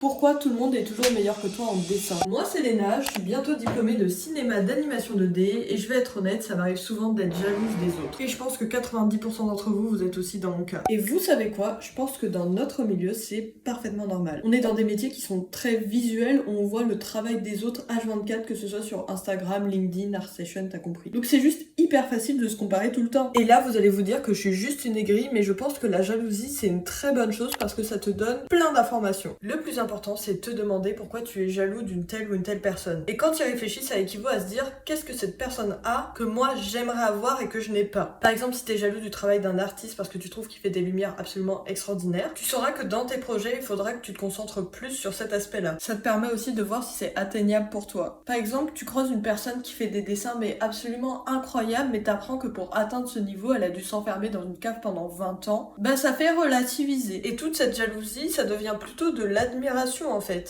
Pourquoi tout le monde est toujours meilleur que toi en dessin? Moi c'est Léna, je suis bientôt diplômée de cinéma d'animation 2D et je vais être honnête, ça m'arrive souvent d'être jalouse des autres. Et je pense que 90% d'entre vous, vous êtes aussi dans mon cas. Et vous savez quoi? Je pense que dans notre milieu, c'est parfaitement normal. On est dans des métiers qui sont très visuels, où on voit le travail des autres H24, que ce soit sur Instagram, LinkedIn, ArtStation, t'as compris. Donc c'est juste hyper facile de se comparer tout le temps. Et là, vous allez vous dire que je suis juste une aigrie, mais je pense que la jalousie, c'est une très bonne chose parce que ça te donne plein d'informations. Le plus important, c'est de te demander pourquoi tu es jaloux d'une telle ou une telle personne. Et quand tu y réfléchis, ça équivaut à se dire qu'est-ce que cette personne a que moi j'aimerais avoir et que je n'ai pas. Par exemple, si tu es jaloux du travail d'un artiste parce que tu trouves qu'il fait des lumières absolument extraordinaires, tu sauras que dans tes projets, il faudra que tu te concentres plus sur cet aspect-là. Ça te permet aussi de voir si c'est atteignable pour toi. Par exemple, tu croises une personne qui fait des dessins mais absolument incroyables, mais t'apprends que pour atteindre ce niveau, elle a dû s'enfermer dans une cave pendant 20 ans. Ça fait relativiser. Et toute cette jalousie, ça devient plutôt de l'admiration en fait.